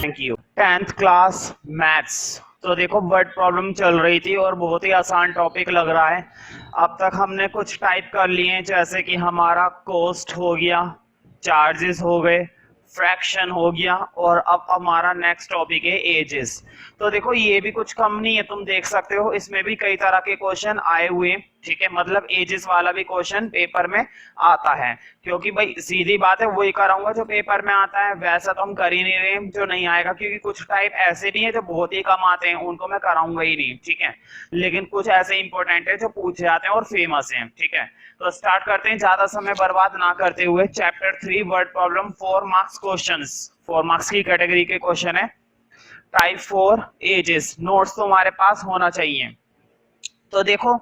Thank you. 10th class maths. तो देखो word problem चल रही थी और बहुत ही आसान टॉपिक लग रहा है। अब तक हमने कुछ टाइप कर लिए, जैसे कि हमारा कॉस्ट हो गया, चार्जेस हो गए, फ्रैक्शन हो गया, और अब हमारा नेक्स्ट टॉपिक है एजेस। तो देखो ये भी कुछ कम नहीं है, तुम देख सकते हो इसमें भी कई तरह के क्वेश्चन आए हुए हैं। ठीक है, मतलब एजेस वाला भी क्वेश्चन पेपर में आता है, क्योंकि भाई सीधी बात है वही कराऊंगा जो पेपर में आता है। वैसा तो हम कर ही नहीं रहे हैं जो नहीं आएगा, क्योंकि कुछ टाइप ऐसे भी हैं जो बहुत ही कम आते हैं, उनको मैं कराऊंगा ही नहीं। ठीक है, लेकिन कुछ ऐसे इंपॉर्टेंट है जो पूछे जाते हैं और फेमस हैं। ठीक है, तो स्टार्ट करते हैं ज्यादा समय बर्बाद ना करते हुए। Chapter 3 word problem 4 marks questions, 4 marks की कैटेगरी के क्वेश्चन है। Type 4 ages. नोट्स तुम्हारे पास होना चाहिए। तो देखो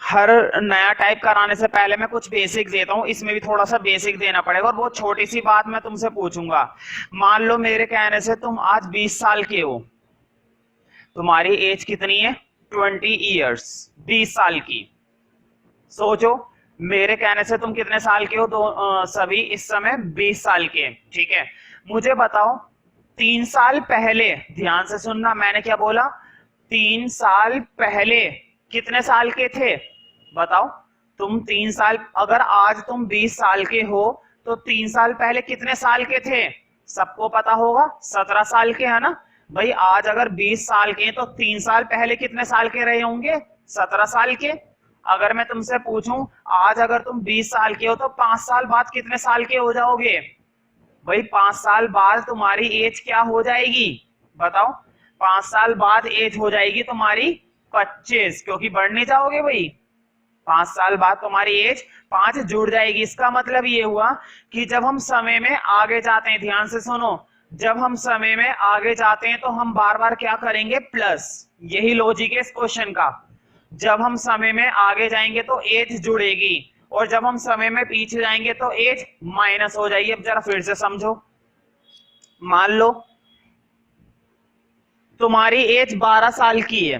हर नया टाइप कराने से पहले मैं कुछ बेसिक देता हूं, इसमें भी थोड़ा सा बेसिक देना पड़ेगा। और बहुत छोटी सी बात मैं तुमसे पूछूंगा, मान लो मेरे कहने से तुम आज 20 साल के हो, तुम्हारी एज कितनी है? 20 ईयर्स, 20 साल की। सोचो मेरे कहने से तुम कितने साल के हो? तो सभी इस समय 20 साल के। ठीक है, मुझे बताओ 3 साल पहले, ध्यान से सुनना मैंने क्या बोला, 3 साल पहले कितने साल के थे? बताओ तुम 3 साल, अगर आज तुम 20 साल के हो तो 3 साल पहले कितने साल के थे? सबको पता होगा 17 साल के, है ना भाई। आज अगर 20 साल के तो 3 साल पहले कितने साल के रहे होंगे? 17 साल के। अगर मैं तुमसे पूछूं आज अगर तुम 20 साल के हो तो 5 साल बाद कितने साल के हो जाओगे? भाई 5 साल बाद तुम्हारी एज क्या हो जाएगी? बताओ, 5 साल बाद एज हो जाएगी तुम्हारी 25, क्योंकि बढ़ नहीं जाओगे भाई। 5 साल बाद तुम्हारी एज 5 जुड़ जाएगी। इसका मतलब ये हुआ कि जब हम समय में आगे जाते हैं, ध्यान से सुनो, जब हम समय में आगे जाते हैं तो हम बार बार क्या करेंगे? प्लस। यही लॉजिक है इस क्वेश्चन का। जब हम समय में आगे जाएंगे तो एज जुड़ेगी, और जब हम समय में पीछे जाएंगे तो एज माइनस हो जाएगी। अब जरा फिर से समझो, मान लो तुम्हारी एज 12 साल की है।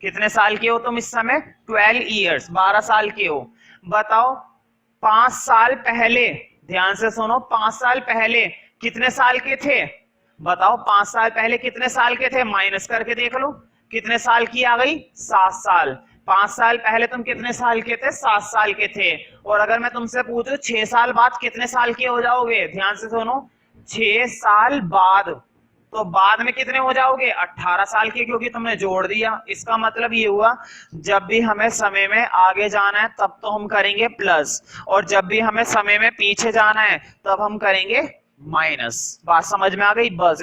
कितने साल के हो तुम इस समय? 12 ईयर्स, 12 साल के हो। बताओ 5 साल पहले, ध्यान से सुनो, 5 साल पहले कितने साल के थे? बताओ 5 साल पहले कितने साल के थे? माइनस करके देख लो कितने साल की आ गई? 7 साल। 5 साल पहले तुम कितने साल के थे? 7 साल के थे। और अगर मैं तुमसे पूछूं 6 साल बाद कितने साल के हो जाओगे? ध्यान से सुनो, 6 साल बाद, तो बाद में कितने हो जाओगे? 18 साल के, क्योंकि तुमने जोड़ दिया। इसका मतलब ये हुआ जब भी हमें समय में आगे जाना है तब तो हम करेंगे प्लस, और जब भी हमें समय में पीछे जाना है तब हम करेंगे माइनस। बात समझ में आ गई? बस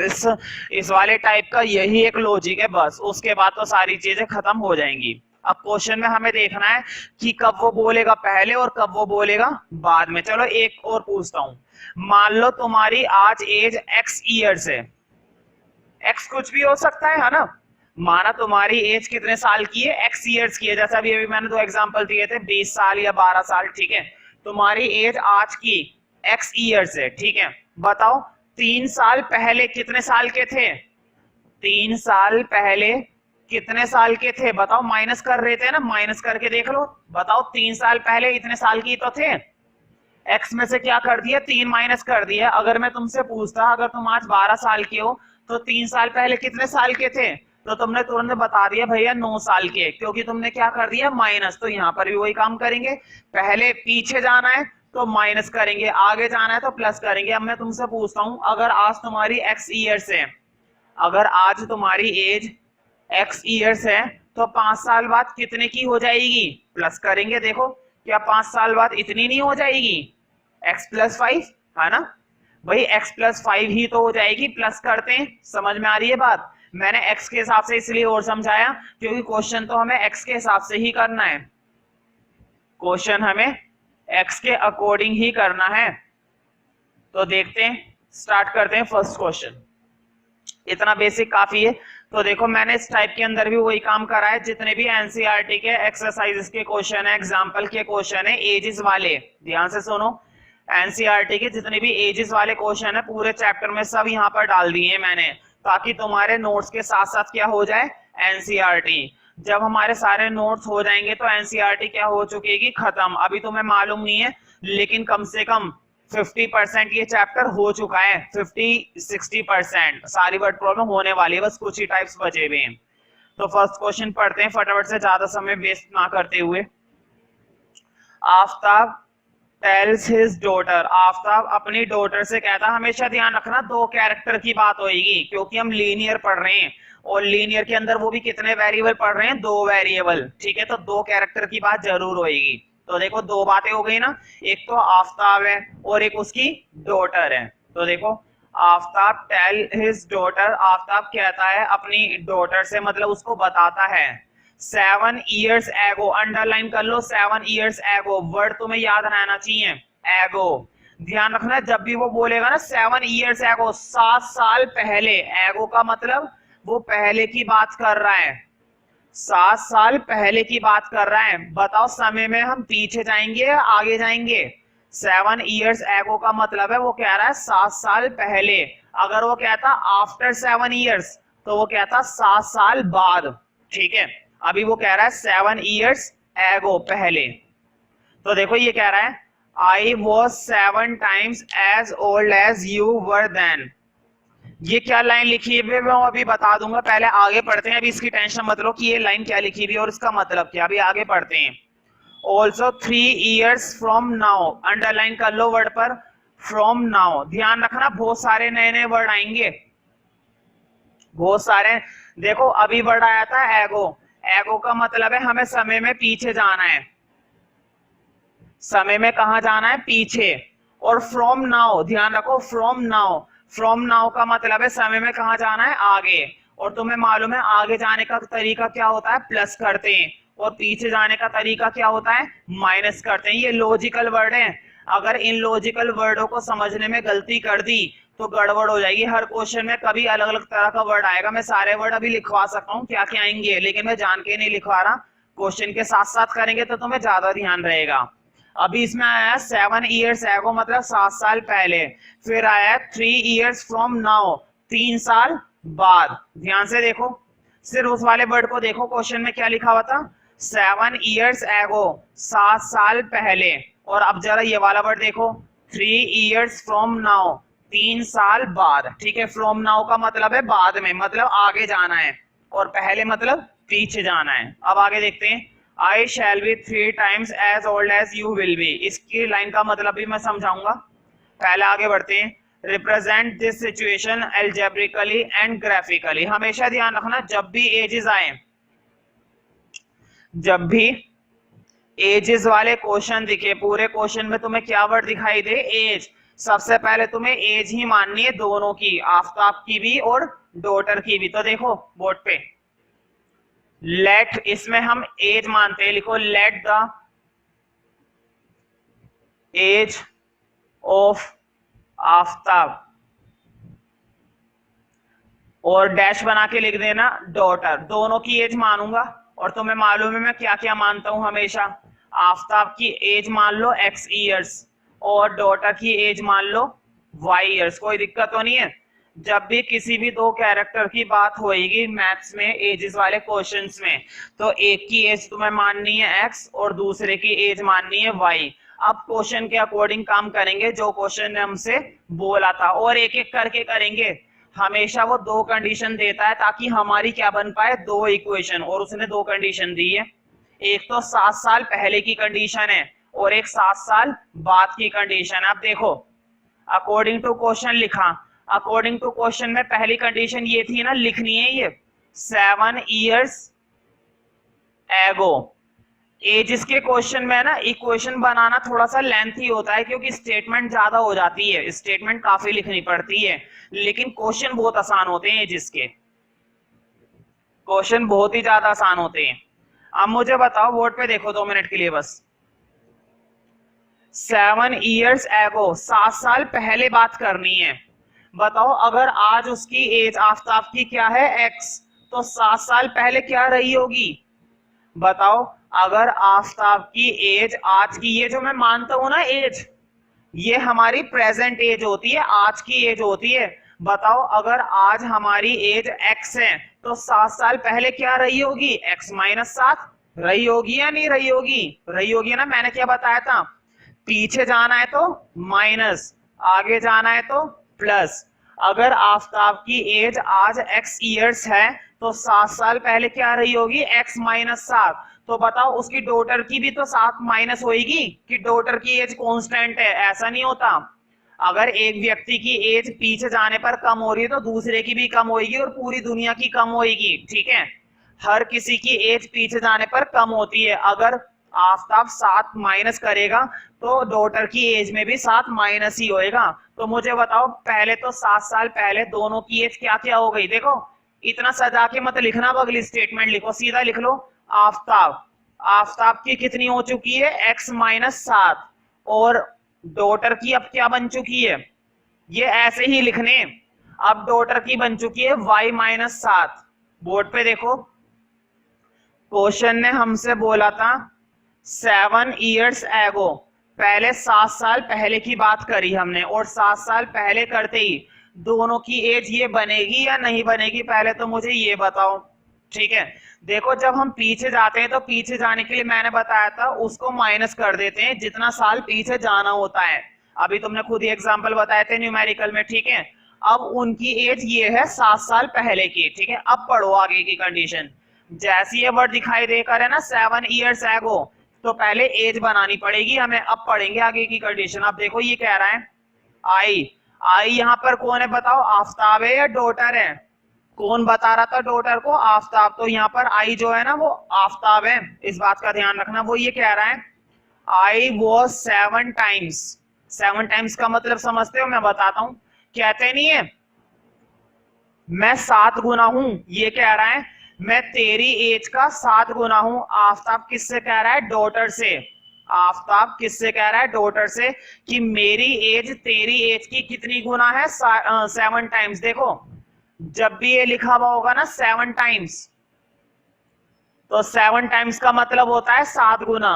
इस वाले टाइप का यही एक लॉजिक है, बस उसके बाद तो सारी चीजें खत्म हो जाएंगी। अब क्वेश्चन में हमें देखना है कि कब वो बोलेगा पहले और कब वो बोलेगा बाद में। चलो एक और पूछता हूं, मान लो तुम्हारी आज एज x ईयर्स है। एक्स कुछ भी हो सकता है ना। माना तुम्हारी एज कितने साल की है? एक्स ईयर्स की है। जैसा अभी मैंने 2 एग्जांपल दिए थे, 20 साल या 12 साल। ठीक है, तुम्हारी एज आज की एक्स ईयर्स है। ठीक है, बताओ 3 साल पहले कितने साल के थे? 3 साल पहले कितने साल के थे? बताओ, माइनस कर रहे थे ना, माइनस करके देख लो। बताओ 3 साल पहले इतने साल की तो थे, एक्स में से क्या कर दिया? 3 माइनस कर दिया। अगर मैं तुमसे पूछता अगर तुम आज 12 साल के हो तो 3 साल पहले कितने साल के थे? तो तुमने तुरंत बता दिया भैया 9 साल के, क्योंकि तुमने क्या कर दिया? माइनस। तो यहाँ पर भी वही काम करेंगे, पहले पीछे जाना है तो माइनस करेंगे, आगे जाना है तो प्लस करेंगे। अब मैं तुमसे पूछता हूँ, अगर आज तुम्हारी एक्स ईयर्स है, अगर आज तुम्हारी एज एक्स ईयर्स है तो 5 साल बाद कितने की हो जाएगी? प्लस करेंगे। देखो क्या 5 साल बाद इतनी नहीं हो जाएगी? x प्लस 5, है ना भाई, x प्लस 5 ही तो हो जाएगी। प्लस करते हैं, समझ में आ रही है बात? मैंने x के हिसाब से इसलिए और समझाया क्योंकि क्वेश्चन तो हमें x के हिसाब से ही करना है, क्वेश्चन हमें x के अकॉर्डिंग ही करना है। तो देखते हैं, स्टार्ट करते हैं फर्स्ट क्वेश्चन। इतना बेसिक काफी है। तो देखो मैंने इस टाइप के अंदर भी वही काम करा है, जितने भी एनसीईआरटी के एक्सरसाइजेस के क्वेश्चन है, एग्जांपल के क्वेश्चन है, एजेस वाले, ध्यान से सुनो, एनसीईआरटी के जितने भी एजेस वाले क्वेश्चन है पूरे चैप्टर में सब यहाँ पर डाल दिए मैंने, ताकि तुम्हारे नोट्स के साथ साथ क्या हो जाए? एनसीईआरटी। जब हमारे सारे नोट्स हो जाएंगे तो एनसीईआरटी क्या हो चुकेगी? खत्म। अभी तुम्हें मालूम नहीं है, लेकिन कम से कम 50% ये चैप्टर हो चुका है, 50-60% सारी वर्ड प्रॉब्लम होने वाली है, बस कुछ ही टाइप्स बचे हुए हैं। तो फर्स्ट क्वेश्चन पढ़ते हैं फटाफट से, ज्यादा समय वेस्ट ना करते हुए। Aftab tales his daughter, Aftab अपनी डॉटर से कहता, हमेशा ध्यान रखना दो कैरेक्टर की बात होगी क्योंकि हम लीनियर पढ़ रहे हैं और लीनियर के अंदर वो भी कितने वेरिएबल पढ़ रहे हैं, दो वेरिएबल, ठीक है। तो दो कैरेक्टर की बात जरूर होगी। तो देखो दो बातें हो गई ना, एक तो आफ्ताब है और एक उसकी डॉटर है। तो देखो Aftab tell his daughter, Aftab कहता है अपनी डॉटर से, मतलब उसको बताता है। 7 years ago, अंडरलाइन कर लो 7 years ago, वर्ड तुम्हें याद रहना चाहिए, एगो। ध्यान रखना जब भी वो बोलेगा ना 7 years ago, 7 साल पहले, एगो का मतलब वो पहले की बात कर रहा है, 7 साल पहले की बात कर रहा है। बताओ समय में हम पीछे जाएंगे या आगे जाएंगे? 7 years ago का मतलब है वो कह रहा है 7 साल पहले। अगर वो कहता आफ्टर 7 years तो वो कहता 7 साल बाद, ठीक है। अभी वो कह रहा है 7 years ago, पहले। तो देखो ये कह रहा है I was 7 times as old as you were then। ये क्या लाइन लिखी है मैं अभी बता दूंगा, पहले आगे पढ़ते हैं। अभी इसकी टेंशन मत लो कि ये लाइन क्या लिखी हुई है और इसका मतलब क्या, अभी आगे पढ़ते हैं। Also 3 years from now, underline कर लो वर्ड पर from now। ध्यान रखना बहुत सारे नए नए वर्ड आएंगे, बहुत सारे। देखो अभी वर्ड आया था एगो, एगो का मतलब है हमें समय में पीछे जाना है, समय में कहा जाना है, पीछे। और फ्रॉम नाउ, ध्यान रखो फ्रॉम नाउ, फ्रॉम नाउ का मतलब है समय में कहा जाना है, आगे। और तुम्हें मालूम है आगे जाने का तरीका क्या होता है, प्लस करते हैं, और पीछे जाने का तरीका क्या होता है, माइनस करते हैं। ये लॉजिकल वर्ड है, अगर इन लॉजिकल वर्डों को समझने में गलती कर दी तो गड़बड़ हो जाएगी। हर क्वेश्चन में कभी अलग अलग तरह का वर्ड आएगा, मैं सारे वर्ड अभी लिखवा सकता हूँ क्या क्या आएंगे, लेकिन मैं जान के नहीं लिखवा रहा, क्वेश्चन के साथ साथ करेंगे तो तुम्हें ज्यादा ध्यान रहेगा। अभी इसमें आया 7 years ago मतलब 7 साल पहले, फिर आया 3 years from now, 3 साल बाद। ध्यान से देखो, सिर्फ उस वाले वर्ड को देखो, क्वेश्चन में क्या लिखा हुआ था, 7 years ago, 7 साल पहले। और अब जरा ये वाला वर्ड देखो, 3 years from now, 3 साल बाद, ठीक है। फ्रॉम नाउ का मतलब है बाद में, मतलब आगे जाना है, और पहले मतलब पीछे जाना है। अब आगे देखते हैं, I shall be 3 times as old as you will be, इसकी लाइन का मतलब भी मैं समझाऊंगा, पहले आगे बढ़ते हैं। Represent this situation algebraically and graphically, हमेशा ध्यान रखना जब भी एजेस आए, जब भी एजेस वाले क्वेश्चन दिखे, पूरे क्वेश्चन में तुम्हें क्या वर्ड दिखाई दे, एज, सबसे पहले तुम्हें एज ही माननी है दोनों की, आफ्ताब की भी और डॉटर की भी। तो देखो बोर्ड पे लेट, इसमें हम एज मानते हैं, लिखो let the age of Aftab, और डैश बना के लिख देना डॉटर, दोनों की एज मानूंगा। और तुम्हें मालूम है मैं क्या क्या मानता हूं हमेशा, आफ्ताब की एज मान लो x ईयर्स और डॉटर की एज मान लो y ईयर्स, कोई दिक्कत तो नहीं है। जब भी किसी भी दो कैरेक्टर की बात होगी मैथ्स में एजेस वाले क्वेश्चंस में, तो एक की एज तुम्हें माननी है x और दूसरे की एज माननी है y। अब क्वेश्चन के अकॉर्डिंग काम करेंगे, जो क्वेश्चन ने हमसे बोला था, और एक एक करके करेंगे। हमेशा वो दो कंडीशन देता है ताकि हमारी क्या बन पाए, दो इक्वेशन, और उसने दो कंडीशन दी है, एक तो 7 साल पहले की कंडीशन है और एक 7 साल बाद की कंडीशन है। अब देखो अकॉर्डिंग टू क्वेश्चन लिखा, अकॉर्डिंग टू क्वेश्चन में पहली कंडीशन ये थी ना, लिखनी है ये 7 years ago। एजिस के क्वेश्चन में ना इक्वेशन बनाना थोड़ा सा लेंथी होता है क्योंकि स्टेटमेंट ज्यादा हो जाती है, स्टेटमेंट काफी लिखनी पड़ती है, लेकिन क्वेश्चन बहुत आसान होते हैं एजिस के, क्वेश्चन बहुत ही ज्यादा आसान होते हैं। अब मुझे बताओ बोर्ड पे देखो 2 मिनट के लिए बस, 7 years ago 7 साल पहले बात करनी है। बताओ अगर आज उसकी एज आफ्ताब की क्या है x, तो 7 साल पहले क्या रही होगी, बताओ। अगर आफ्ताब की एज आज की, ये जो मैं मानता हूं ना एज, ये हमारी प्रेजेंट एज होती है, आज की एज होती है। बताओ अगर आज हमारी एज x है तो 7 साल पहले क्या रही होगी, x - 7 रही होगी या नहीं रही होगी, रही होगी ना। मैंने क्या बताया था, पीछे जाना है तो माइनस, आगे जाना है तो प्लस। अगर आफताब की एज आज x ईयर्स है तो 7 साल पहले क्या रही होगी, x माइनस 7। तो बताओ उसकी डॉटर की भी तो 7 माइनस होगी कि डॉटर की एज कांस्टेंट है? ऐसा नहीं होता। अगर एक व्यक्ति की एज पीछे जाने पर कम हो रही है तो दूसरे की भी कम होगी और पूरी दुनिया की कम होगी, ठीक है। हर किसी की एज पीछे जाने पर कम होती है। अगर आफताब 7 माइनस करेगा तो डॉटर की एज में भी 7 माइनस ही होएगा। तो मुझे बताओ पहले तो 7 साल पहले दोनों की एज क्या क्या हो गई। देखो इतना सजा के मत लिखना, अब अगली स्टेटमेंट लिखो, सीधा लिख लो। आफताब आफताब की कितनी हो चुकी है, x माइनस 7, और डॉटर की अब क्या बन चुकी है, ये ऐसे ही लिखने। अब डॉटर की बन चुकी है y माइनस 7। बोर्ड पे देखो, क्वेश्चन ने हमसे बोला था 7 ईयर्स एगो, पहले 7 साल पहले की बात करी हमने, और 7 साल पहले करते ही दोनों की एज ये बनेगी या नहीं बनेगी, पहले तो मुझे ये बताओ, ठीक है। देखो जब हम पीछे जाते हैं तो पीछे जाने के लिए मैंने बताया था उसको माइनस कर देते हैं जितना साल पीछे जाना होता है। अभी तुमने खुद ही एग्जांपल बताए थे न्यूमेरिकल में, ठीक है। अब उनकी एज ये है 7 साल पहले की, ठीक है। अब पढ़ो आगे की कंडीशन। जैसे ये वर्ड दिखाई देकर है ना 7 ईयर्स एगो, तो पहले एज बनानी पड़ेगी हमें। अब पढ़ेंगे आगे की कंडीशन। अब देखो ये कह रहा है आई, आई यहाँ पर कौन है बताओ, आफताब है या डॉटर है? कौन बता रहा था डॉटर को, आफताब। तो यहाँ पर आई जो है ना वो आफताब है, इस बात का ध्यान रखना। वो ये कह रहा है आई वॉज 7 टाइम्स। 7 टाइम्स का मतलब समझते हो, मैं बताता हूं। कहते नहीं है मैं 7 गुना हूं, ये कह रहा है मैं तेरी एज का 7 गुना हूं। आफताब किससे कह रहा है, डॉटर से। आफताब किससे कह रहा है, डॉटर से, कि मेरी एज तेरी एज की कितनी गुना है, 7 टाइम्स। देखो जब भी ये लिखा हुआ होगा ना 7 टाइम्स, तो 7 टाइम्स का मतलब होता है 7 गुना।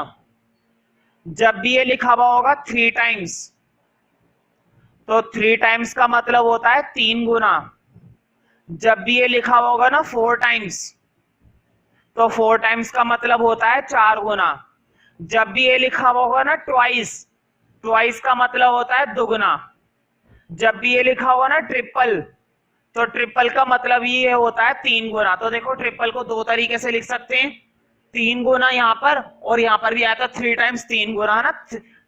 जब भी ये लिखा हुआ होगा 3 टाइम्स, तो 3 टाइम्स का मतलब होता है 3 गुना। जब भी ये लिखा हुआ होगा ना 4 टाइम्स, तो 4 टाइम्स का मतलब होता है 4 गुना। जब भी ये लिखा हुआ होगा ना ट्वाइस, ट्वाइस का मतलब होता है दुगना। जब भी ये लिखा होगा ना ट्रिपल, तो ट्रिपल का मतलब ये होता है 3 गुना। तो देखो ट्रिपल को 2 तरीके से लिख सकते हैं, 3 गुना यहाँ पर, और यहाँ पर भी आया था 3 टाइम्स 3 गुना ना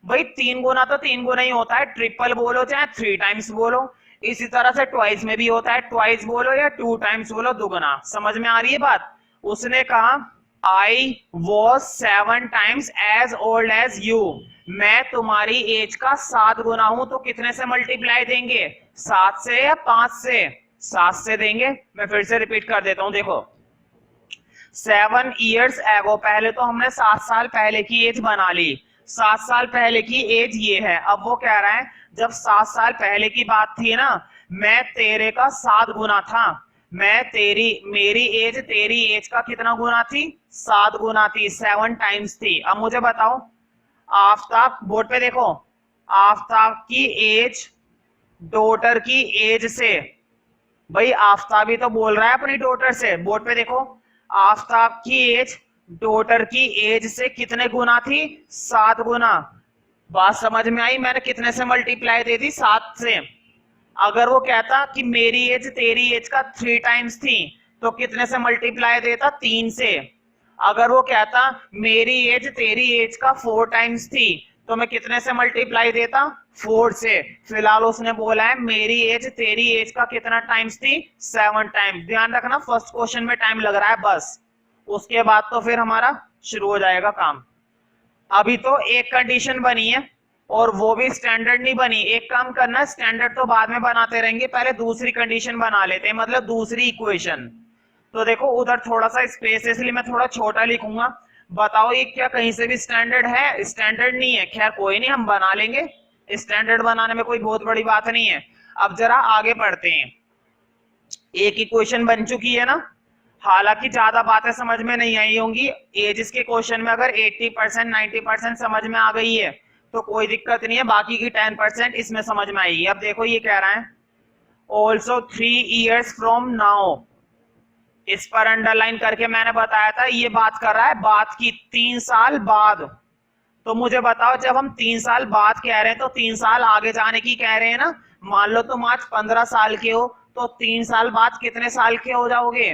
भाई। 3 गुना तो 3 गुना ही होता है, ट्रिपल बोलो चाहे 3 टाइम्स बोलो। इसी तरह से ट्वाइस में भी होता है, ट्वाइस बोलो या 2 टाइम्स बोलो, दुगना। समझ में आ रही है बात। उसने कहा I was 7 times as old as you, मैं तुम्हारी एज का 7 गुना हूं। तो कितने से मल्टीप्लाई देंगे, 7 से या 5 से? 7 से देंगे। मैं फिर से रिपीट कर देता हूं, देखो 7 ईयर्स एगो, पहले तो हमने 7 साल पहले की एज बना ली। 7 साल पहले की एज ये है। अब वो कह रहा है जब 7 साल पहले की बात थी ना, मैं तेरे का 7 गुना था। मैं मेरी एज तेरी एज का कितना गुना थी, 7 गुना थी, 7 टाइम्स थी। अब मुझे बताओ आफताब, बोर्ड पे देखो, आफताब की एज डॉटर की एज से, भाई आफताब ही तो बोल रहा है अपनी डॉटर से। बोर्ड पे देखो, आफताब की एज डॉटर की एज से कितने गुना थी, 7 गुना। बात समझ में आई, मैंने कितने से मल्टीप्लाई दे दी, 7 से। अगर वो कहता कि मेरी एज तेरी एज का 3 टाइम्स थी, तो कितने से मल्टीप्लाई देता, 3 से। अगर वो कहता मेरी एज तेरी एज का 4 टाइम्स थी, तो मैं कितने से मल्टीप्लाई देता, 4 से। फिलहाल उसने बोला है मेरी एज तेरी एज का कितना टाइम्स थी, 7 टाइम्स। ध्यान रखना फर्स्ट क्वेश्चन में टाइम लग रहा है बस, उसके बाद तो फिर हमारा शुरू हो जाएगा काम। अभी तो एक कंडीशन बनी है और वो भी स्टैंडर्ड नहीं बनी। एक काम करना, स्टैंडर्ड तो बाद में बनाते रहेंगे, पहले दूसरी कंडीशन बना लेते हैं, मतलब दूसरी इक्वेशन। तो देखो उधर थोड़ा सा स्पेस है इसलिए मैं थोड़ा छोटा लिखूंगा। बताओ ये क्या कहीं से भी स्टैंडर्ड है, स्टैंडर्ड नहीं है। खैर कोई नहीं, हम बना लेंगे, स्टैंडर्ड बनाने में कोई बहुत बड़ी बात नहीं है। अब जरा आगे बढ़ते हैं। एक इक्वेशन बन चुकी है ना, हालांकि ज्यादा बातें समझ में नहीं आई होंगी। एजेस के क्वेश्चन में अगर 80% 90% समझ में आ गई है तो कोई दिक्कत नहीं है, बाकी की 10% इसमें समझ में आएगी। अब देखो ये कह रहा है ऑल्सो 3 ईयर्स फ्रॉम नाउ, इस पर अंडरलाइन करके मैंने बताया था ये बात कर रहा है बात की, 3 साल बाद। तो मुझे बताओ, जब हम 3 साल बाद कह रहे हैं तो 3 साल आगे जाने की कह रहे हैं ना। मान लो तुम आज 15 साल के हो, तो 3 साल बाद कितने साल के हो जाओगे?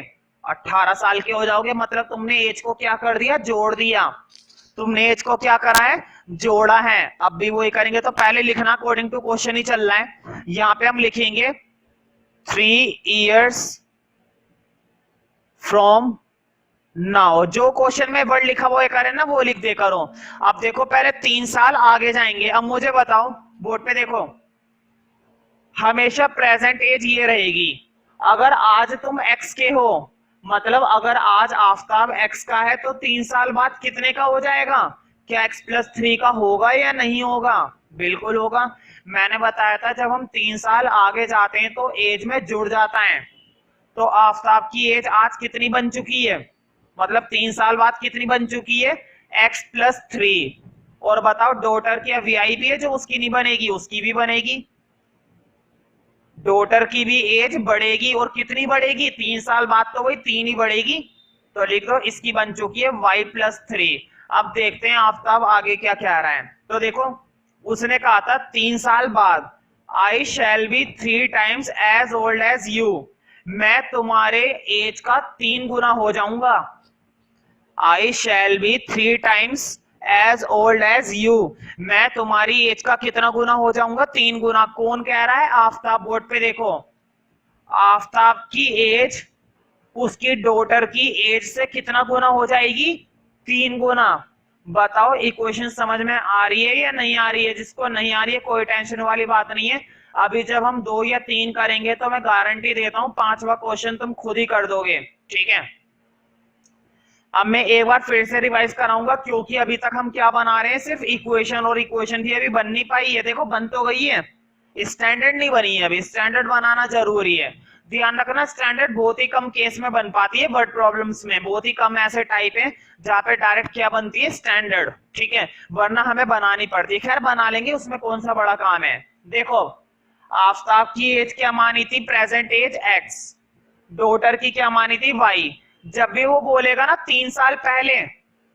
18 साल के हो जाओगे। मतलब तुमने एज को क्या कर दिया? जोड़ दिया। तुमने एज को क्या करा है? जोड़ा है। अब भी वही करेंगे। तो पहले लिखना अकॉर्डिंग टू क्वेश्चन ही चल रहा है। यहाँ पे हम लिखेंगे 3 years फ्रॉम नाउ। जो क्वेश्चन में वर्ड लिखा हुआ है ना, वो लिख दे करो। अब देखो, पहले 3 साल आगे जाएंगे। अब मुझे बताओ, बोर्ड पे देखो, हमेशा प्रेजेंट एज ये रहेगी। अगर आज तुम x के हो, मतलब अगर आज आफताब x का है, तो 3 साल बाद कितने का हो जाएगा? क्या x+3 का होगा या नहीं होगा? बिल्कुल होगा। मैंने बताया था, जब हम 3 साल आगे जाते हैं तो एज में जुड़ जाता है। तो आफताब की एज आज कितनी बन चुकी है? मतलब 3 साल बाद कितनी बन चुकी है? x+3। और बताओ, डॉटर की वीआईपी है जो उसकी नहीं बनेगी, उसकी भी बनेगी। डॉटर की भी एज बढ़ेगी। और कितनी बढ़ेगी? 3 साल बाद तो वही 3 ही बढ़ेगी। तो लिख दो, इसकी बन चुकी है y+3। अब देखते हैं आफताब आगे क्या कह रहा है। तो देखो, उसने कहा था 3 साल बाद I shall be 3 times as old as you. मैं तुम्हारे एज का 3 गुना हो जाऊंगा। I shall be 3 times as old as you. मैं तुम्हारी एज का कितना गुना हो जाऊंगा? 3 गुना। कौन कह रहा है? आफताब। बोर्ड पे देखो, आफताब की एज उसकी डॉटर की एज से कितना गुना हो जाएगी? 3 गुना। बताओ, इक्वेशन समझ में आ रही है या नहीं आ रही है? जिसको नहीं आ रही है, कोई टेंशन वाली बात नहीं है। अभी जब हम 2 या 3 करेंगे तो मैं गारंटी देता हूं 5वां क्वेश्चन तुम खुद ही कर दोगे। ठीक है। अब मैं एक बार फिर से रिवाइज कराऊंगा, क्योंकि अभी तक हम क्या बना रहे हैं? सिर्फ इक्वेशन, और इक्वेशन भी अभी बन नहीं पाई है। देखो, बन तो गई है, स्टैंडर्ड नहीं बनी है। अभी स्टैंडर्ड बनाना जरूरी है। ध्यान रखना, स्टैंडर्ड बहुत ही कम केस में बन पाती है। वर्ड प्रॉब्लम्स में बहुत ही कम ऐसे टाइप है जहां पे डायरेक्ट क्या बनती है? स्टैंडर्ड। ठीक है, वरना हमें बनानी पड़ती है। खैर, बना लेंगे, उसमें कौन सा बड़ा काम है। देखो, आफताब की एज क्या मानी थी? Present as x। डॉटर की क्या मानी थी? y। जब भी वो बोलेगा ना 3 साल पहले,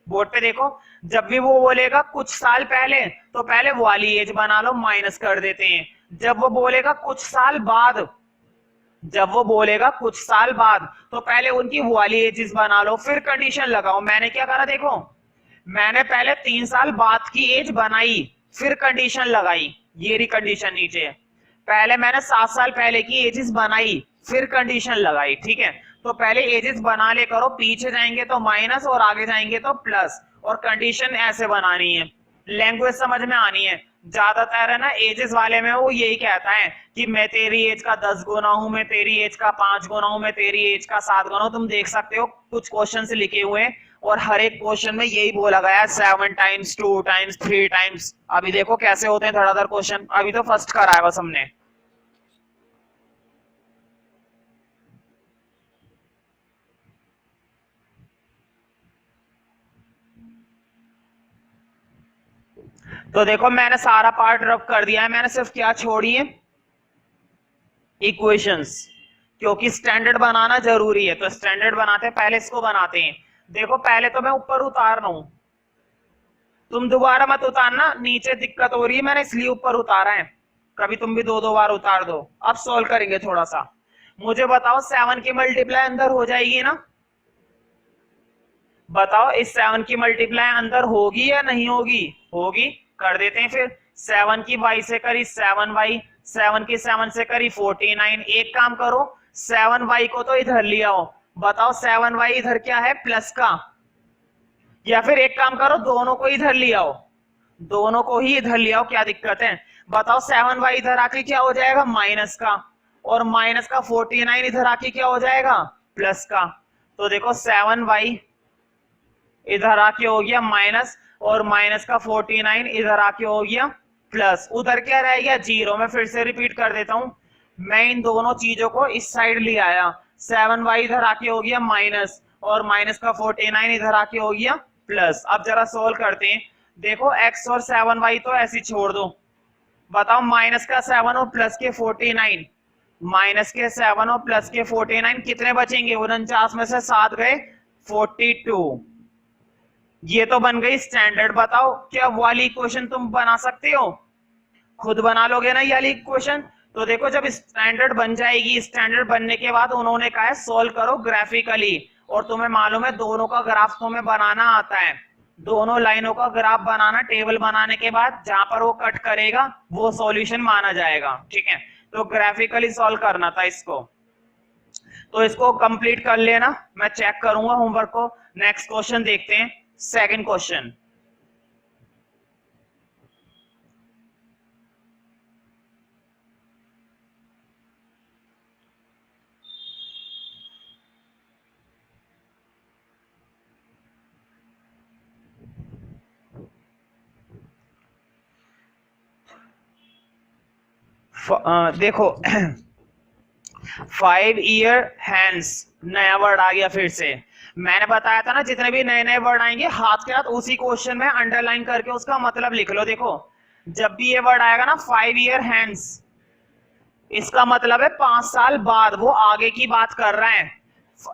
बोर्ड पे देखो, जब भी वो बोलेगा कुछ साल पहले, तो पहले वो वाली एज बना लो, माइनस कर देते हैं। जब वो बोलेगा कुछ साल बाद, जब वो बोलेगा कुछ साल बाद, तो पहले उनकी वो वाली एजेस बना लो, फिर कंडीशन लगाओ। मैंने क्या करा? देखो, मैंने पहले 3 साल बाद की एज बनाई, फिर कंडीशन लगाई। ये रही कंडीशन नीचे। पहले मैंने 7 साल पहले की एजेस बनाई, फिर कंडीशन लगाई। ठीक है, तो पहले एजेस बना ले करो, पीछे जाएंगे तो माइनस और आगे जाएंगे तो प्लस, और कंडीशन ऐसे बनानी है। लैंग्वेज समझ में आनी है। ज्यादातर है ना एजेस वाले में वो यही कहता है कि मैं तेरी एज का 10 गुना हूं, मैं तेरी एज का 5 गुना हूं, मैं तेरी एज का 7 गुना हूं। तुम देख सकते हो कुछ क्वेश्चन से लिखे हुए हैं, और हर एक क्वेश्चन में यही बोला गया है 7 times, 2 times, 3 times। अभी देखो कैसे होते हैं धड़ाधड़ क्वेश्चन। अभी तो फर्स्ट कराया बस हमने। तो देखो, मैंने सारा पार्ट रब कर दिया है। मैंने सिर्फ क्या छोड़ी है? इक्वेशंस। क्योंकि स्टैंडर्ड बनाना जरूरी है, तो स्टैंडर्ड बनाते हैं, पहले इसको बनाते हैं। देखो, पहले तो मैं ऊपर उतार रहा हूं, तुम दोबारा मत उतारना, नीचे दिक्कत हो रही है, मैंने इसलिए ऊपर उतारा है। कभी तुम भी 2-2 बार उतार दो। अब सॉल्व करेंगे थोड़ा सा। मुझे बताओ, 7 की मल्टीप्लाई अंदर हो जाएगी ना? बताओ, इस 7 की मल्टीप्लाई अंदर होगी या नहीं होगी? होगी। कर देते हैं फिर। 7 की y से करी 7y, 7 की 7 से करी 49। एक काम करो, 7y को तो इधर ले आओ। बताओ, 7y इधर क्या है? प्लस का। या फिर एक काम करो, दोनों को इधर ले आओ, दोनों को ही इधर ले आओ, क्या दिक्कत है? बताओ, 7y इधर आके क्या हो जाएगा? माइनस का। और माइनस का 49 इधर आके क्या हो जाएगा? प्लस का। तो देखो, 7y इधर आके हो गया माइनस, और माइनस का 49 इधर आके हो गया प्लस। उधर क्या रह गया? 0। मैं फिर से रिपीट कर देता हूं, मैं इन दोनों चीजों को इस साइड ले आया। 7y इधर आके हो गया माइनस, और माइनस का 49 इधर आके हो गया प्लस। अब जरा सोल्व करते हैं। देखो, x और 7y तो ऐसे छोड़ दो। बताओ, माइनस का 7 और प्लस के 49, माइनस के 7 और प्लस के 49 कितने बचेंगे? 49 में से 7 गए, 42। ये तो बन गई स्टैंडर्ड। बताओ क्या वाली इक्वेशन तुम बना सकते हो? खुद बना लोगे ना ये वाली इक्वेशन? तो देखो जब स्टैंडर्ड बन जाएगी, स्टैंडर्ड बनने के बाद उन्होंने कहा है सोल्व करो ग्राफिकली, और तुम्हें मालूम है दोनों का ग्राफ तुम्हें बनाना आता है। दोनों लाइनों का ग्राफ बनाना, टेबल बनाने के बाद जहां पर वो कट करेगा वो सॉल्यूशन माना जाएगा। ठीक है, तो ग्राफिकली सॉल्व करना था इसको, तो इसको कंप्लीट कर लेना, मैं चेक करूंगा होमवर्क को। नेक्स्ट क्वेश्चन देखते हैं, सेकंड क्वेश्चन। देखो 5 ईयर हैंड्स, नया वर्ड आ गया फिर से। मैंने बताया था ना जितने भी नए नए वर्ड आएंगे हाथ के साथ उसी क्वेश्चन में अंडरलाइन करके उसका मतलब लिख लो। देखो जब भी ये वर्ड आएगा ना 5 ईयर हैंड्स, इसका मतलब है 5 साल बाद, वो आगे की बात कर रहा है।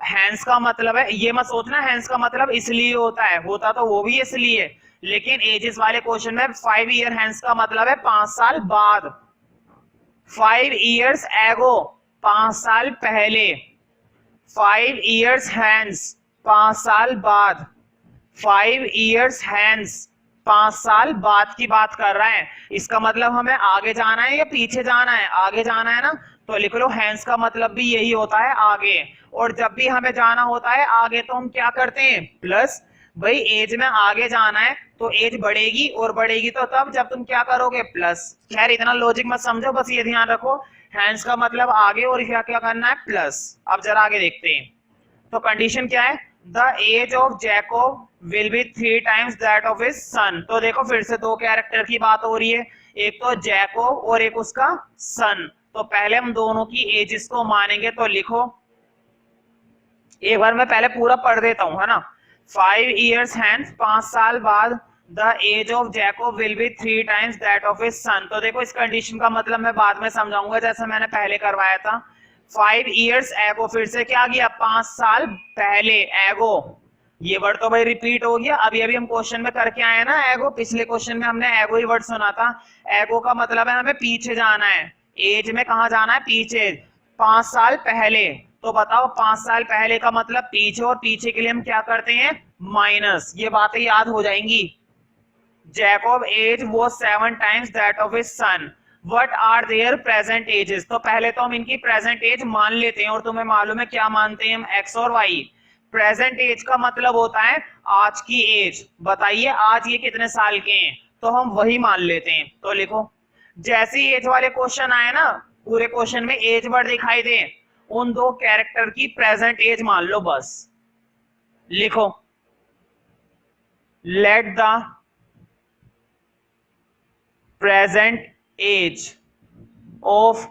हैंड्स का मतलब है, ये मत सोचना हैंड्स का मतलब इसलिए होता है, होता तो वो भी इसलिए, लेकिन एजेस वाले क्वेश्चन में 5 ईयर हैंड्स का मतलब है 5 साल बाद। 5 ईयर्स एगो, 5 साल पहले। 5 ईयर्स हैंड्स, 5 साल बाद। 5 ईयर्स हैंड्स, 5 साल बाद की बात कर रहा है। इसका मतलब हमें आगे जाना है या पीछे जाना है? आगे जाना है ना, तो लिख लो हैंड्स का मतलब भी यही होता है, आगे। और जब भी हमें जाना होता है आगे तो हम क्या करते हैं? प्लस। भाई एज में आगे जाना है तो एज बढ़ेगी, और बढ़ेगी तो तब जब तुम क्या करोगे? प्लस। खैर इतना लॉजिक मत समझो, बस ये ध्यान रखो हैंड्स का मतलब आगे और क्या क्या करना है? प्लस। अब जरा आगे देखते हैं, तो कंडीशन क्या है? The age of Jacob will be 3 times that of his son. तो देखो फिर से दो कैरेक्टर की बात हो रही है, एक तो जैकोब और एक उसका सन। तो पहले हम दोनों की एजेस को मानेंगे, तो लिखो, एक बार मैं पहले पूरा पढ़ देता हूं, है ना। 5 ईयर्स हैंस, 5 साल बाद, the age of Jacob will be 3 times that of his son. तो देखो इस कंडीशन का मतलब मैं बाद में समझाऊंगा, जैसे मैंने पहले करवाया था। 5 ईयर्स एगो, फिर से क्या गया? 5 साल पहले। एगो, ये वर्ड तो भाई रिपीट हो गया, अभी अभी हम क्वेश्चन में करके आए ना एगो, पिछले क्वेश्चन में हमने एगो ही वर्ड सुना था। एगो का मतलब है हमें पीछे जाना है, एज में कहा जाना है? पीछे। 5 साल पहले, तो बताओ 5 साल पहले का मतलब पीछे, और पीछे के लिए हम क्या करते हैं? माइनस। ये बातें याद हो जाएंगी। जैकोब एज वो 7 times that of his son. What are their present ages? तो पहले तो हम इनकी प्रेजेंट एज मान लेते हैं, और तुम्हें मालूम है क्या मानते हैं हम? एक्स और वाई। प्रेजेंट एज का मतलब होता है आज की एज। बताइए आज ये कितने साल के हैं, तो हम वही मान लेते हैं। तो लिखो, जैसे ही एज वाले क्वेश्चन आए ना, पूरे क्वेश्चन में एज वर्ड दिखाई दे, उन दो कैरेक्टर की प्रेजेंट एज मान लो बस। लिखो, let the present age of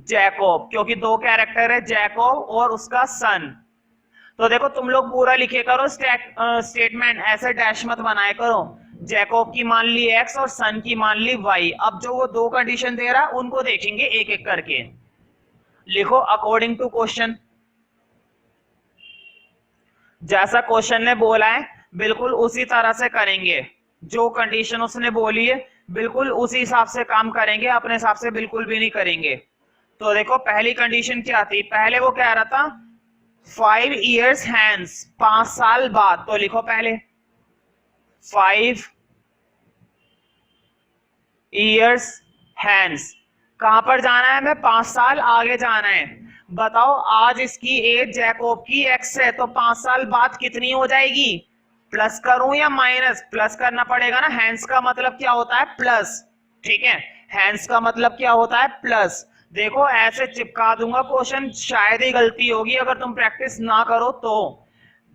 Jacob, क्योंकि दो कैरेक्टर है जैकोब और उसका सन। तो देखो तुम लोग पूरा लिखे करो स्टेटमेंट, ऐसे डैश मत बनाए करो। जैकोब की मान ली एक्स और सन की मान ली वाई। अब जो वो दो कंडीशन दे रहा है उनको देखेंगे एक एक करके। लिखो, अकॉर्डिंग टू क्वेश्चन, जैसा क्वेश्चन ने बोला है बिल्कुल उसी तरह से करेंगे। जो कंडीशन उसने बोली है बिल्कुल उसी हिसाब से काम करेंगे, अपने हिसाब से बिल्कुल भी नहीं करेंगे। तो देखो पहली कंडीशन क्या थी? पहले वो कह रहा था 5 ईयर्स हैंस, 5 साल बाद। तो लिखो पहले 5 ईयर्स हैंस, कहां पर जाना है हमें? 5 साल आगे जाना है। बताओ आज इसकी एज जैकोब की एक्स है, तो 5 साल बाद कितनी हो जाएगी? प्लस करूं या माइनस? प्लस करना पड़ेगा ना, हैंस का मतलब क्या होता है? प्लस। ठीक है, हैंस का मतलब क्या होता है? प्लस। देखो ऐसे चिपका दूंगा क्वेश्चन, शायद ही गलती होगी अगर तुम प्रैक्टिस ना करो तो।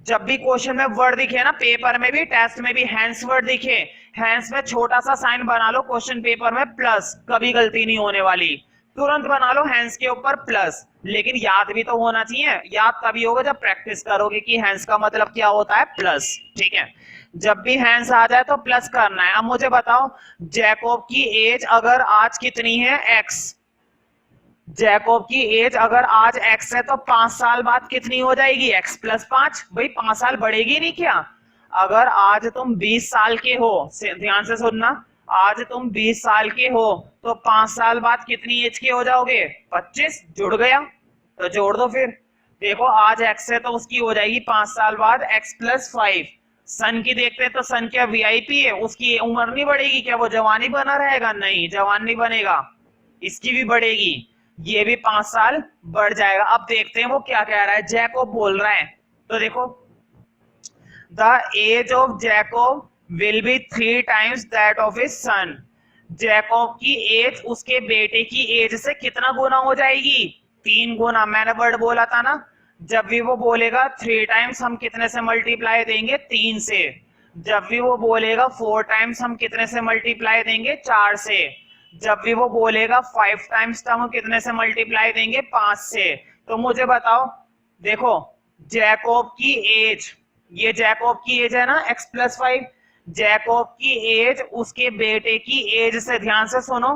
जब भी क्वेश्चन में वर्ड दिखे ना, पेपर में भी टेस्ट में भी हैंस वर्ड दिखे, हैंस में छोटा सा साइन बना लो क्वेश्चन पेपर में प्लस, कभी गलती नहीं होने वाली। तुरंत बना लो हैंस के ऊपर प्लस। लेकिन याद भी तो होना चाहिए, याद तभी होगा जब प्रैक्टिस करोगे कि हैंस का मतलब क्या होता है? प्लस। ठीक है, जब भी हैंस आ जाए तो प्लस करना है। अब मुझे बताओ जैकोब की एज अगर आज कितनी है? एक्स। जैकोब की एज अगर आज एक्स है तो 5 साल बाद कितनी हो जाएगी? X plus 5। भाई 5 साल बढ़ेगी नहीं क्या? अगर आज तुम 20 साल के हो, ध्यान से सुनना, आज तुम 20 साल के हो तो 5 साल बाद कितनी एज के हो जाओगे? 25। जुड़ गया, तो जोड़ दो फिर। देखो आज एक्स है तो उसकी हो जाएगी 5 साल बाद एक्स प्लस 5। सन की देखते हैं तो सन क्या वीआईपी है, उसकी उम्र नहीं बढ़ेगी क्या? वो जवानी बना रहेगा? नहीं, जवान नहीं बनेगा, इसकी भी बढ़ेगी, ये भी 5 साल बढ़ जाएगा। अब देखते हैं वो क्या कह रहा है, जैकोब बोल रहा है। तो देखो, the age of Jacob will be 3 times that of his son. Jacob की एज उसके बेटे की एज से कितना गुना हो जाएगी? 3 गुना। मैंने वर्ड बोला था ना, जब भी वो बोलेगा 3 टाइम्स हम कितने से मल्टीप्लाई देंगे? 3 से। जब भी वो बोलेगा 4 टाइम्स हम कितने से मल्टीप्लाई देंगे? 4 से। जब भी वो बोलेगा 5 टाइम्स तो हम कितने से मल्टीप्लाई देंगे? 5 से। तो मुझे बताओ, देखो जैकोब की एज, ये जैकोब की एज है ना x प्लस 5, जैकोब की एज उसके बेटे की एज से, ध्यान से सुनो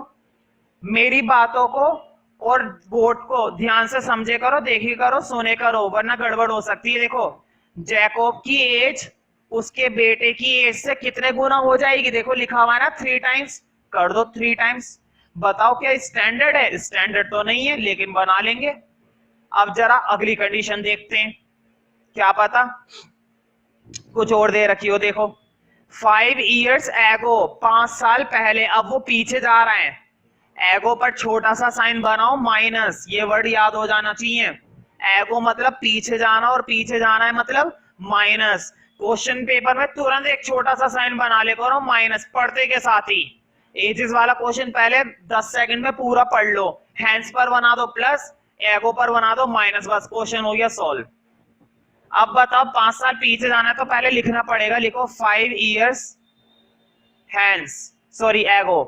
मेरी बातों को और बोर्ड को ध्यान से समझे करो, देखी करो, सुने करो, वरना गड़बड़ हो सकती है। देखो जैकोब की एज उसके बेटे की एज से कितने गुना हो जाएगी? देखो लिखा हुआ है ना 3 टाइम्स, कर दो 3 टाइम्स। बताओ क्या स्टैंडर्ड है? स्टैंडर्ड तो नहीं है लेकिन बना लेंगे। अब जरा अगली कंडीशन देखते हैं, क्या पता कुछ और दे रखी हो। देखो 5 years ago, 5 साल पहले, अब वो पीछे जा रहा है, एगो पर छोटा सा साइन बनाओ माइनस, ये वर्ड याद हो जाना चाहिए। एगो मतलब पीछे जाना और पीछे जाना है मतलब माइनस। क्वेश्चन पेपर में तुरंत एक छोटा सा साइन बना ले करो माइनस, पढ़ते के साथ ही। एजेस वाला क्वेश्चन पहले 10 सेकंड में पूरा पढ़ लो। हैंड्स पर बना दो प्लस, एगो पर बना दो माइनस, बस क्वेश्चन हो गया सॉल्व। अब बताओ 5 साल पीछे जाना है तो पहले लिखना पड़ेगा, लिखो 5 years हैंड्स, सॉरी एगो,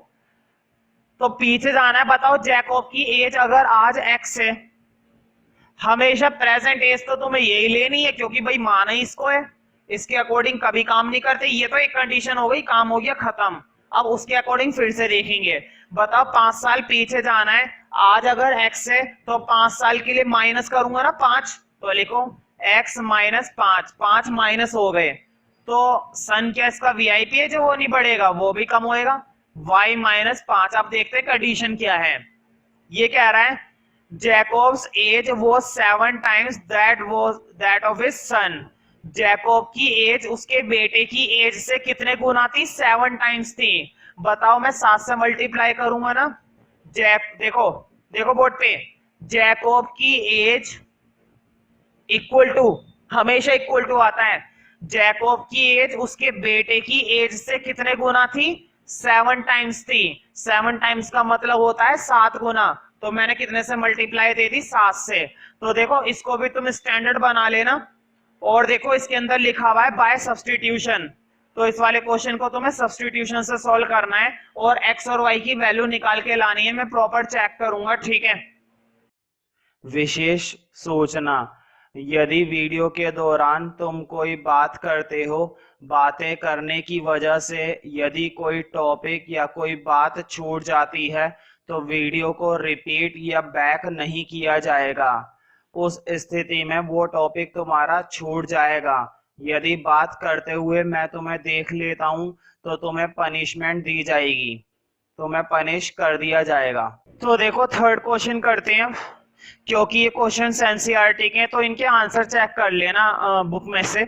तो पीछे जाना है। बताओ जैकोब की एज अगर आज एक्स है, हमेशा प्रेजेंट एज तो तुम्हें यही लेनी है क्योंकि भाई माना ही इसको है, इसके अकॉर्डिंग कभी काम नहीं करते। ये तो एक कंडीशन हो गई, काम हो गया खत्म। अब उसके अकॉर्डिंग फिर से देखेंगे। बताओ 5 साल पीछे जाना है, आज अगर एक्स है तो 5 साल के लिए माइनस करूंगा ना 5, तो लिखो x माइनस 5, 5 माइनस हो गए तो सन क्या इसका वीआईपी है जो वो नहीं बढ़ेगा, वो भी कम होएगा, y माइनस 5। अब देखते हैं कंडीशन क्या है। ये कह रहा है जैकोब्स एज वो 7 times that of his son. Jacob की एज उसके बेटे की एज से कितने गुना थी? 7 टाइम्स थी। बताओ मैं 7 से मल्टीप्लाई करूंगा ना, देखो देखो बोर्ड पे, जैकोब की एज इक्वल टू, हमेशा इक्वल टू आता है, जैकोब की एज उसके बेटे की एज से कितने गुना थी? 7 टाइम्स थी। 7 टाइम्स का मतलब होता है 7 गुना, तो मैंने कितने से मल्टीप्लाई दे दी? 7 से। तो देखो इसको भी तुम स्टैंडर्ड बना लेना। और देखो इसके अंदर लिखा हुआ है बाय सब्स्टिट्यूशन, तो इस वाले क्वेश्चन को तुम्हें सब्स्टिट्यूशन से सॉल्व करना है और एक्स और वाई की वैल्यू निकाल के लानी है। मैं प्रॉपर चेक करूंगा, ठीक है। विशेष सूचना, यदि वीडियो के दौरान तुम कोई बात करते हो, बातें करने की वजह से यदि कोई टॉपिक या कोई बात छूट जाती है तो वीडियो को रिपीट या बैक नहीं किया जाएगा। उस स्थिति में वो टॉपिक तुम्हारा छूट जाएगा। यदि बात करते हुए मैं तुम्हें देख लेता हूं तो तुम्हें पनिशमेंट दी जाएगी, तुम्हें पनिश कर दिया जाएगा। तो देखो थर्ड क्वेश्चन करते हैं, क्योंकि ये क्वेश्चन एनसीईआरटी के तो इनके आंसर चेक कर लेना बुक में से।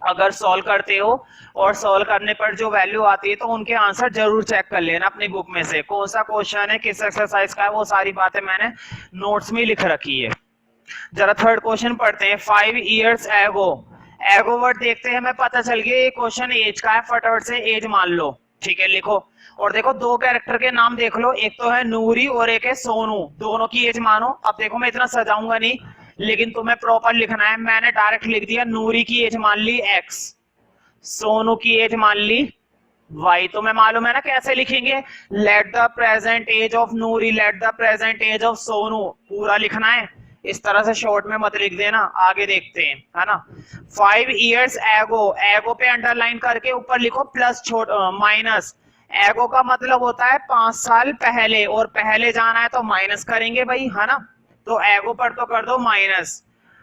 अगर सॉल्व करते हो और सॉल्व करने पर जो वैल्यू आती है तो उनके आंसर जरूर चेक कर लेना अपनी बुक में से, कौन सा क्वेश्चन है, किस एक्सरसाइज का है, वो सारी बातें मैंने नोट्स में लिख रखी है। जरा थर्ड क्वेश्चन पढ़ते हैं। 5 years ago, एगो वर्ड देखते हैं, हमें पता चल गया ये क्वेश्चन एज का है, फटाफट से एज मान लो, ठीक है लिखो। और देखो 2 कैरेक्टर के नाम देख लो, एक तो है नूरी और एक है सोनू, दोनों की एज मानो। अब देखो मैं इतना सजाऊंगा नहीं लेकिन तुम्हें प्रॉपर लिखना है। मैंने डायरेक्ट लिख दिया, नूरी की एज मान ली x, सोनू की एज मान ली y। तो मैं मालूम है ना कैसे लिखेंगे, let the present age of Noori, let the present age of Sonu, पूरा लिखना है, इस तरह से शॉर्ट में मत लिख देना। आगे देखते हैं, है ना। 5 years ago, एगो पे अंडरलाइन करके ऊपर लिखो प्लस माइनस। एगो का मतलब होता है 5 साल पहले, और पहले जाना है तो माइनस करेंगे भाई, है ना। तो एगो पर तो कर दो minus.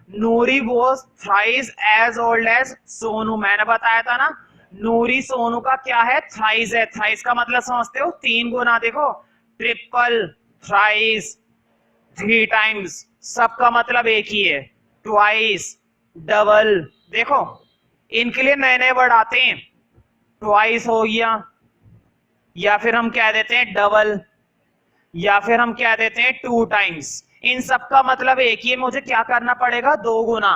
Noori was thrice as old as Sonu, मैंने बताया था ना, नूरी सोनू का क्या है, थ्राइस है। थ्राइस का मतलब समझते हो, 3 गुना। देखो ट्रिपल, थ्राइस, 3 टाइम्स, सबका मतलब एक ही है, ट्वाइस, डबल। देखो इनके लिए नए नए वर्ड आते हैं, ट्वाइस हो गया, या फिर हम कह देते हैं डबल, या फिर हम कह देते हैं 2 टाइम्स। इन सब का मतलब एक ही है, मुझे क्या करना पड़ेगा, 2 गुना।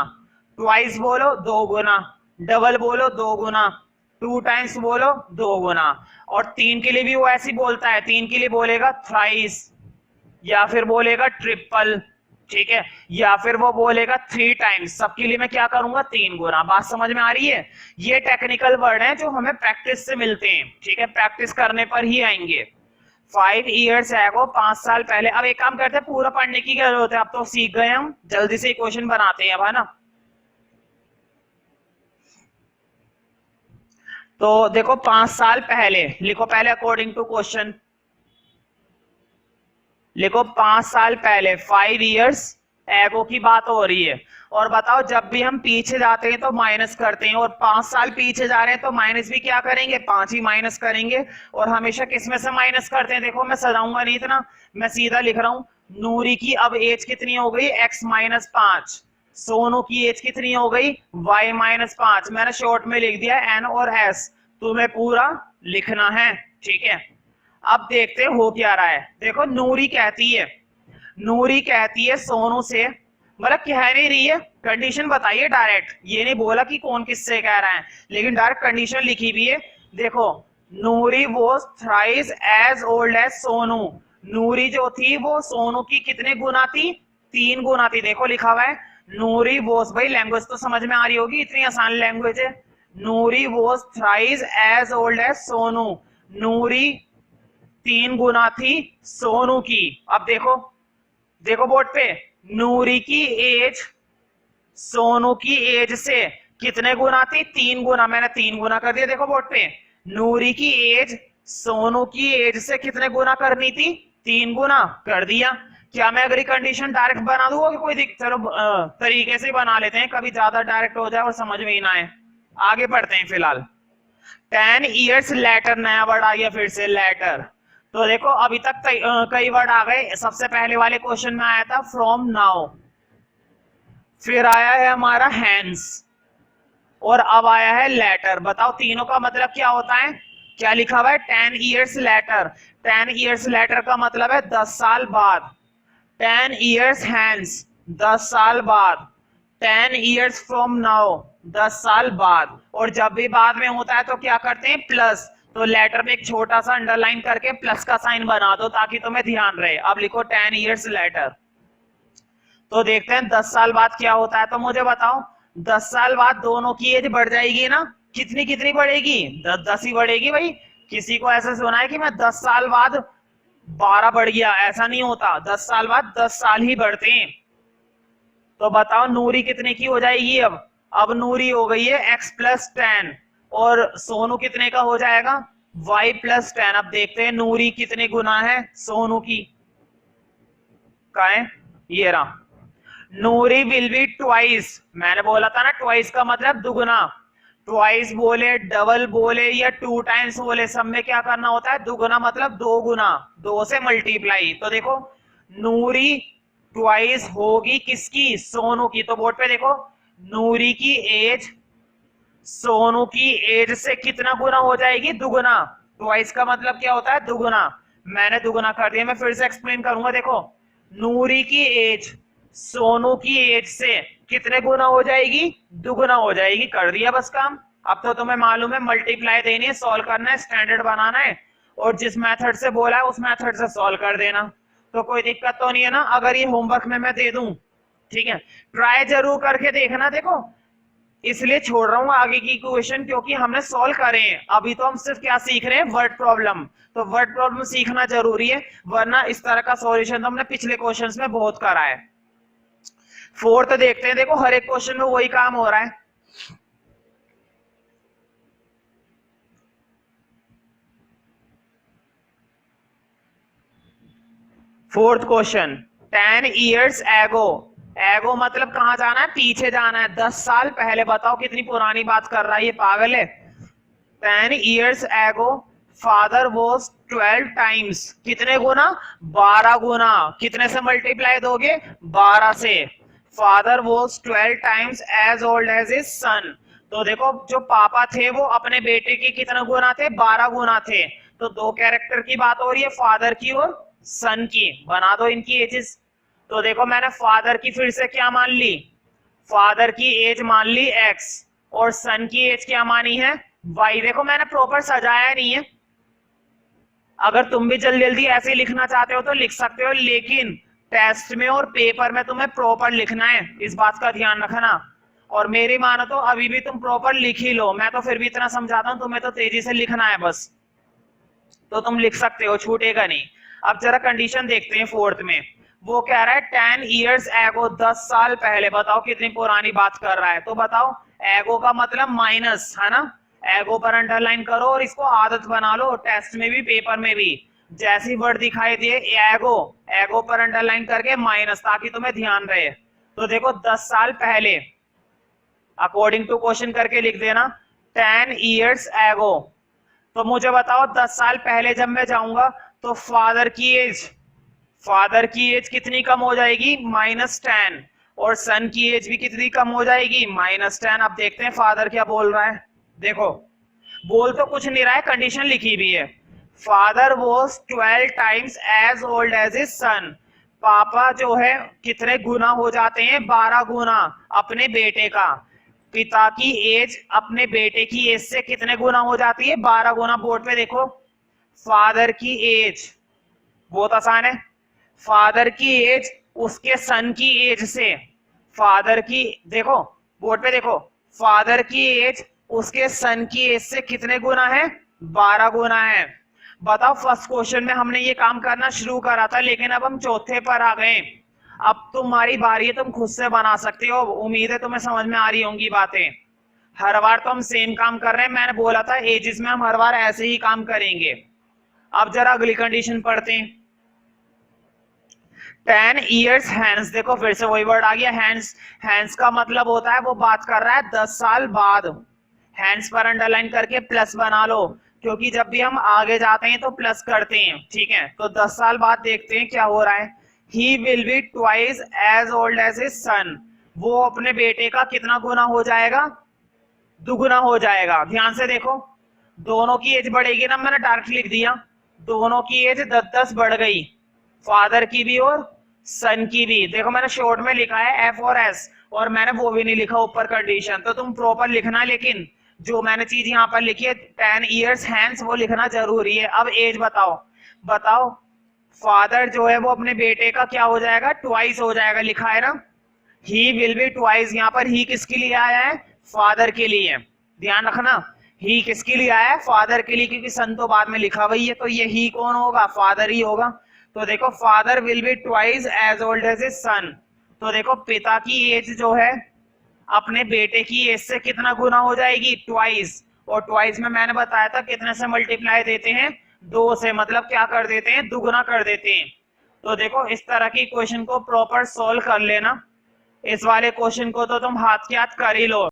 ट्वाइस बोलो 2 गुना, डबल बोलो 2 गुना, 2 टाइम्स बोलो 2 गुना। और 3 के लिए भी वो ऐसे बोलता है, 3 के लिए बोलेगा थ्राइस, या फिर बोलेगा ट्रिपल, ठीक है, या फिर वो बोलेगा 3 टाइम्स। सबके लिए मैं क्या करूंगा, 3 गुना। बात समझ में आ रही है? ये टेक्निकल वर्ड हैं जो हमें प्रैक्टिस से मिलते हैं, ठीक है, प्रैक्टिस करने पर ही आएंगे। 5 ईयर्स एगो, 5 साल पहले। अब एक काम करते हैं, पूरा पढ़ने की क्या जरूरत है, अब तो सीख गए हम, जल्दी से क्वेश्चन बनाते हैं अब, है ना। तो देखो 5 साल पहले लिखो, पहले अकॉर्डिंग टू क्वेश्चन लिखो, 5 साल पहले, 5 ईयर्स एगो की बात हो रही है। और बताओ, जब भी हम पीछे जाते हैं तो माइनस करते हैं, और 5 साल पीछे जा रहे हैं तो माइनस भी क्या करेंगे, 5 ही माइनस करेंगे। और हमेशा किस में से माइनस करते हैं, देखो मैं सजाऊंगा नहीं इतना, मैं सीधा लिख रहा हूं। नूरी की अब एज कितनी हो गई, x माइनस 5। सोनू की एज कितनी हो गई, y माइनस 5। मैंने शॉर्ट में लिख दिया n और s, तुम्हें पूरा लिखना है, ठीक है। अब देखते हैं हो क्या रहा है। देखो नूरी कहती है सोनू से, मतलब कह नहीं रही है, कंडीशन बताइए डायरेक्ट, ये नहीं बोला कि कौन किससे कह रहा है, लेकिन डायरेक्ट कंडीशन लिखी भी है। देखो, Noori was thrice as old as Sonu. Noori जो थी वो सोनू की कितने गुना थी, 3 गुना थी। देखो लिखा हुआ है नूरी वॉज, भाई लैंग्वेज तो समझ में आ रही होगी, इतनी आसान लैंग्वेज है। Noori was thrice as old as Sonu, Noori 3 गुना थी सोनू की। अब देखो, देखो बोर्ड पे, नूरी की एज सोनू की एज से कितने गुना थी, 3 गुना। मैंने 3 गुना कर दिया, देखो बोर्ड पे, नूरी की एज सोनू की एज से कितने गुना करनी थी, 3 गुना कर दिया। क्या मैं अगली कंडीशन डायरेक्ट बना दूंगा कि कोई चलो तरीके से बना लेते हैं, कभी ज्यादा डायरेक्ट हो जाए और समझ में ही ना आए। आगे बढ़ते हैं फिलहाल। 10 ईयर्स लेटर, नया वर्ड आ गया फिर से, लेटर। तो देखो अभी तक कई वर्ड आ गए। सबसे पहले वाले क्वेश्चन में आया था फ्रॉम नाउ, फिर आया है हमारा हैंस, और अब आया है लेटर। बताओ तीनों का मतलब क्या होता है, क्या लिखा हुआ है, 10 ईयर्स लेटर। 10 ईयर्स लेटर का मतलब है 10 साल बाद। 10 ईयर्स हैंस, 10 साल बाद। 10 ईयर्स फ्रॉम नाउ, 10 साल बाद। और जब भी बाद में होता है तो क्या करते हैं, प्लस। तो लेटर में एक छोटा सा अंडरलाइन करके प्लस का साइन बना दो ताकि तुम्हें ध्यान रहे। अब लिखो 10 ईयर्स लेटर। तो देखते हैं 10 साल बाद क्या होता है। तो मुझे बताओ, 10 साल बाद दोनों की एज बढ़ जाएगी ना, कितनी कितनी बढ़ेगी, 10 ही बढ़ेगी भाई। किसी को ऐसा सुना है कि मैं 10 साल बाद 12 बढ़ गया, ऐसा नहीं होता। 10 साल बाद 10 साल ही बढ़ते हैं। तो बताओ नूरी कितने की हो जाएगी अब नूरी हो गई है x प्लस 10, और सोनू कितने का हो जाएगा, y प्लस 10। अब देखते हैं नूरी कितने गुना है सोनू की, का है ये रहा। नूरी विल बी ट्वाइस, मैंने बोला था ना ट्वाइस का मतलब दुगुना। ट्वाइस बोले, डबल बोले या 2 टाइम्स बोले, सब में क्या करना होता है, दुगुना मतलब 2 गुना, 2 से मल्टीप्लाई। तो देखो नूरी ट्वाइस होगी किसकी, सोनू की। तो बोर्ड पे देखो, नूरी की एज सोनू की एज से कितना गुना हो जाएगी, दुगुना। ट्वाइस का मतलब क्या होता है, दुगुना। मैंने दुगुना कर दिया, मैं फिर से एक्सप्लेन करूंगा। देखो नूरी की एज सोनू की एज से कितने गुना हो जाएगी, दुगुना हो जाएगी। कर दिया बस काम। अब तो तुम्हें मालूम है मल्टीप्लाई देनी है, सॉल्व करना है, स्टैंडर्ड बनाना है, और जिस मेथड से बोला है उस मेथड से सॉल्व कर देना। तो कोई दिक्कत तो नहीं है ना अगर ये होमवर्क में मैं दे दूं, ठीक है। ट्राई जरूर करके देखना। देखो इसलिए छोड़ रहा हूं आगे की क्वेश्चन, क्योंकि हमने सॉल्व करे हैं, अभी तो हम सिर्फ क्या सीख रहे हैं, वर्ड प्रॉब्लम। तो वर्ड प्रॉब्लम सीखना जरूरी है, वरना इस तरह का सॉल्यूशन तो हमने पिछले क्वेश्चंस में बहुत करा है। फोर्थ देखते हैं। देखो हर एक क्वेश्चन में वही काम हो रहा है। फोर्थ क्वेश्चन, 10 ईयर्स एगो एगो मतलब कहाँ जाना है, पीछे जाना है, 10 साल पहले। बताओ कितनी पुरानी बात कर रहा है, ये पागल है। 10 years ago father was 12 times, कितने गुना, 12 गुना। कितने से मल्टीप्लाई दोगे, 12 से। Father was 12 times as old as his son। तो देखो जो पापा थे वो अपने बेटे के कितने गुना थे, 12 गुना थे। तो दो कैरेक्टर की बात हो रही है, फादर की और सन की। बना दो इनकी एजेस। तो देखो मैंने फादर की फिर से क्या मान ली, फादर की एज मान ली x, और सन की एज क्या मानी है, y। देखो मैंने प्रॉपर सजाया नहीं है। अगर तुम भी जल्दी जल्दी ऐसे लिखना चाहते हो तो लिख सकते हो, लेकिन टेस्ट में और पेपर में तुम्हें प्रॉपर लिखना है, इस बात का ध्यान रखना। और मेरी मानो तो अभी भी तुम प्रॉपर लिख ही लो, मैं तो फिर भी इतना समझाता हूँ, तुम्हें तो तेजी से लिखना है बस, तो तुम लिख सकते हो, छूटेगा नहीं। अब जरा कंडीशन देखते हैं फोर्थ में। वो कह रहा है 10 years ago, 10 साल पहले। बताओ कितनी पुरानी बात कर रहा है। तो बताओ, एगो का मतलब माइनस है ना, एगो पर अंडरलाइन करो और इसको आदत बना लो, टेस्ट में भी पेपर में भी जैसी वर्ड दिखाई दिए एगो, एगो पर अंडरलाइन करके माइनस, ताकि तुम्हें ध्यान रहे। तो देखो 10 साल पहले अकॉर्डिंग टू क्वेश्चन करके लिख देना 10 years ago। तो मुझे बताओ 10 साल पहले जब मैं जाऊंगा तो फादर की एज कितनी कम हो जाएगी, -10, और सन की एज भी कितनी कम हो जाएगी, -10। अब देखते हैं फादर क्या बोल रहा है। देखो बोल तो कुछ नहीं रहा है, कंडीशन लिखी भी है। Father was 12 times as old as his son. पापा जो है कितने गुना हो जाते हैं, 12 गुना अपने बेटे का। पिता की एज अपने बेटे की एज से कितने गुना हो जाती है, 12 गुना। बोर्ड पे देखो, फादर की एज बहुत आसान है, फादर की एज उसके सन की एज से, फादर की, देखो बोर्ड पे देखो, फादर की एज उसके सन की एज से कितने गुना है, 12 गुना है। बताओ फर्स्ट क्वेश्चन में हमने ये काम करना शुरू करा था, लेकिन अब हम चौथे पर आ गए। अब तुम्हारी बारी है, तुम खुद से बना सकते हो। उम्मीद है तुम्हें समझ में आ रही होंगी बातें। हर बार तो हम सेम काम कर रहे हैं, मैंने बोला था एजेस में हम हर बार ऐसे ही काम करेंगे। अब जरा अगली कंडीशन पढ़ते हैं। 10 years hence, देखो फिर से वही वर्ड आ गया, हैंड्स। हैंड्स का मतलब होता है वो बात कर रहा है 10 साल बाद। हैंड्स पर अंडरलाइन करके प्लस बना लो, क्योंकि जब भी हम आगे जाते हैं तो प्लस करते हैं, ठीक है। तो 10 साल बाद देखते हैं क्या हो रहा है। He will be twice as old as his son. वो अपने बेटे का कितना गुना हो जाएगा, दुगुना हो जाएगा। ध्यान से देखो, दोनों की एज बढ़ेगी ना, मैंने डायरेक्ट लिख दिया, दोनों की एज 10-10 बढ़ गई, फादर की भी और सन की भी। देखो मैंने शॉर्ट में लिखा है एफ और एस, और मैंने वो भी नहीं लिखा ऊपर कंडीशन, तो तुम प्रॉपर लिखना। लेकिन जो मैंने चीज यहाँ पर लिखी है 10 years hence, वो लिखना जरूरी है। अब एज बताओ, बताओ फादर जो है वो अपने बेटे का क्या हो जाएगा, ट्वाइस हो जाएगा, लिखा है ना। ही विल बी ट्वाइस, यहाँ पर ही किसके लिए आया है, फादर के लिए। ध्यान रखना, ही किसके लिए आया है, फादर के लिए, क्योंकि सन तो बाद में लिखा हुआ है, तो ये ही कौन होगा, फादर ही होगा। तो देखो father will be twice as old as his son. तो देखो पिता की एज जो है अपने बेटे की एज से कितना गुना हो जाएगी, ट्वाइस। और ट्वाइस में मैंने बताया था कितने से मल्टीप्लाई देते हैं, 2 से, मतलब क्या कर देते हैं, दुगुना कर देते हैं। तो देखो इस तरह की क्वेश्चन को प्रॉपर सोल्व कर लेना। इस वाले क्वेश्चन को तो तुम हाथ के हाथ कर ही लो।